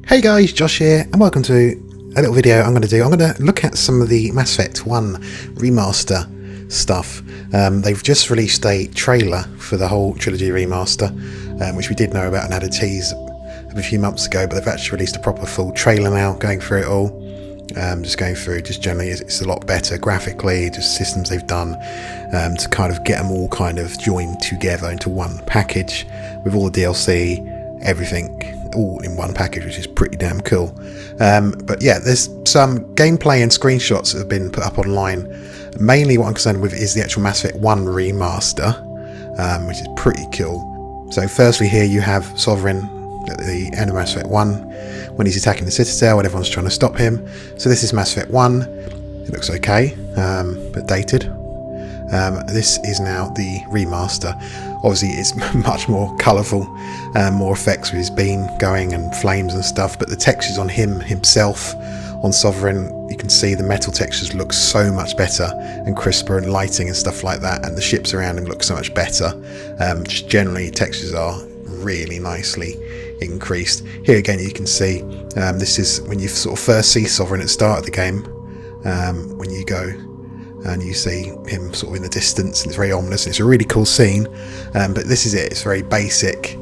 Hey guys, Josh here, and welcome to a little video I'm going to look at some of the Mass Effect 1 remaster stuff. They've just released a trailer for the whole trilogy remaster, which we did know about and had a tease a few months ago, but they've actually released a proper full trailer now, going through it all. Just generally it's a lot better graphically, just systems they've done to kind of get them all kind of joined together into one package with all the DLC, everything all in one package, which is pretty damn cool. But yeah, there's some gameplay and screenshots that have been put up online. Mainly what I'm concerned with is the actual Mass Effect 1 remaster, which is pretty cool. So firstly here you have Sovereign at the end of Mass Effect 1 when he's attacking the Citadel and everyone's trying to stop him. So this is Mass Effect 1. It looks okay, but dated. This is now the remaster. Obviously it's much more colourful, more effects with his beam going and flames and stuff, but the textures on himself, on Sovereign, you can see the metal textures look so much better and crisper, and lighting and stuff like that, and the ships around him look so much better. Just generally textures are really nicely increased. Here again you can see this is when you sort of first see Sovereign at the start of the game, when you go and you see him sort of in the distance, and it's very ominous, and it's a really cool scene. But this is it, it's very basic.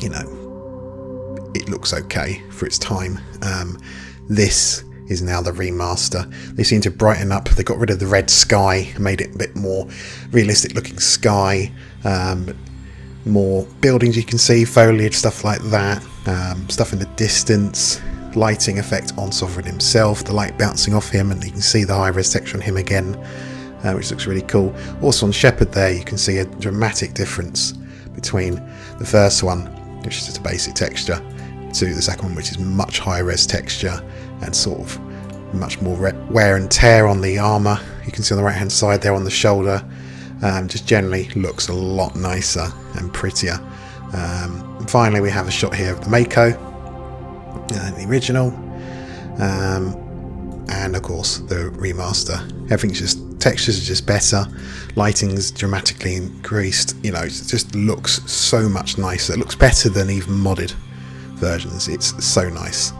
You know, it looks okay for its time. This is now the remaster. They seem to brighten up, they got rid of the red sky and made it a bit more realistic looking sky. More buildings you can see, foliage, stuff like that, stuff in the distance, lighting effect on Sovereign himself, the light bouncing off him, and you can see the high-res texture on him again, which looks really cool. Also on Shepard there you can see a dramatic difference between the first one, which is just a basic texture, to the second one, which is much higher res texture and sort of much more wear and tear on the armour. You can see on the right hand side there on the shoulder. Just generally looks a lot nicer and prettier. And finally we have a shot here of the Mako, the original, and of course the remaster. Everything's just, textures are just better, lighting's dramatically increased, you know, it just looks so much nicer. It looks better than even modded versions. It's so nice.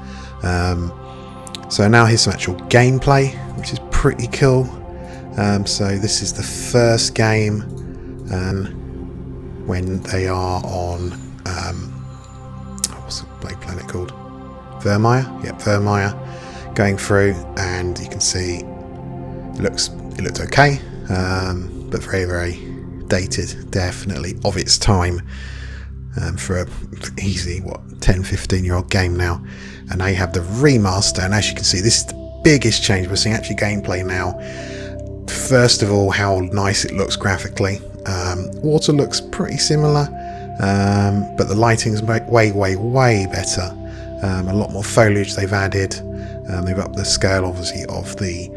So now here's some actual gameplay, which is pretty cool. So this is the first game when they are on what's the planet called? Vermeer? Yep, Vermeer, going through, and you can see it looked okay, but very, very dated, definitely of its time, for a easy 10-15 year old game now. And now you have the remaster, and as you can see, this is the biggest change. We're seeing actually gameplay now. First of all, how nice it looks graphically. Water looks pretty similar, but the lighting's way, way, way better. A lot more foliage they've added. They've upped the scale, obviously, of the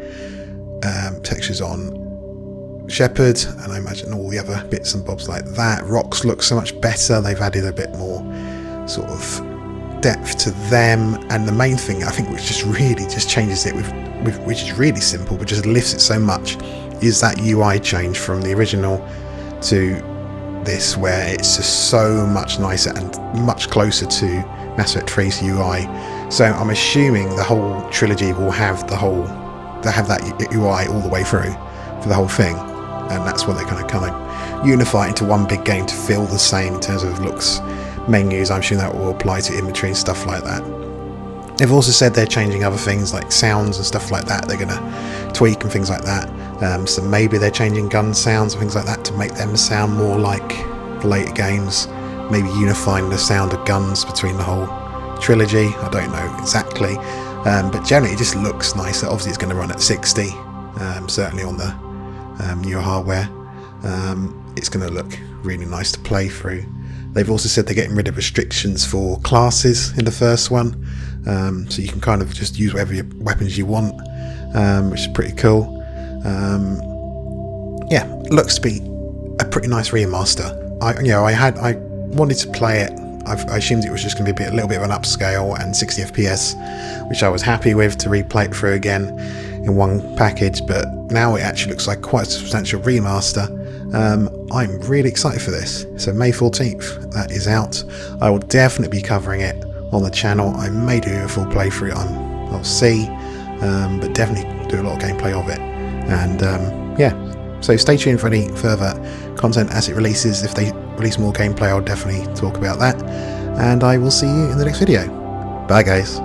textures on Shepard, and I imagine all the other bits and bobs like that. Rocks look so much better. They've added a bit more sort of depth to them, and the main thing I think, which just really just changes it which is really simple but just lifts it so much, is that UI change from the original to this, where it's just so much nicer and much closer to Mass Effect 3's UI. So I'm assuming the whole trilogy will have that UI all the way through for the whole thing, and that's what they're going to kind of unify into one big game to feel the same in terms of looks, menus. I'm sure that will apply to inventory and stuff like that. They've also said they're changing other things like sounds and stuff like that. They're going to tweak and things like that. So maybe they're changing gun sounds and things like that to make them sound more like the later games. Maybe unifying the sound of guns between the whole trilogy. I don't know exactly. But generally it just looks nicer. Obviously it's going to run at 60, certainly on the newer hardware. It's going to look really nice to play through. They've also said they're getting rid of restrictions for classes in the first one, so you can kind of just use whatever weapons you want, which is pretty cool. Yeah, looks to be a pretty nice remaster. I wanted to play it. I assumed it was just going to be a little bit of an upscale and 60 FPS, which I was happy with to replay it through again in one package, but now it actually looks like quite a substantial remaster. I'm really excited for this. So May 14th, that is out. I will definitely be covering it on the channel. I may do a full playthrough, I'll see, but definitely do a lot of gameplay of it. And yeah, so stay tuned for any further content as it releases. If they release more gameplay, I'll definitely talk about that, and I will see you in the next video. Bye guys.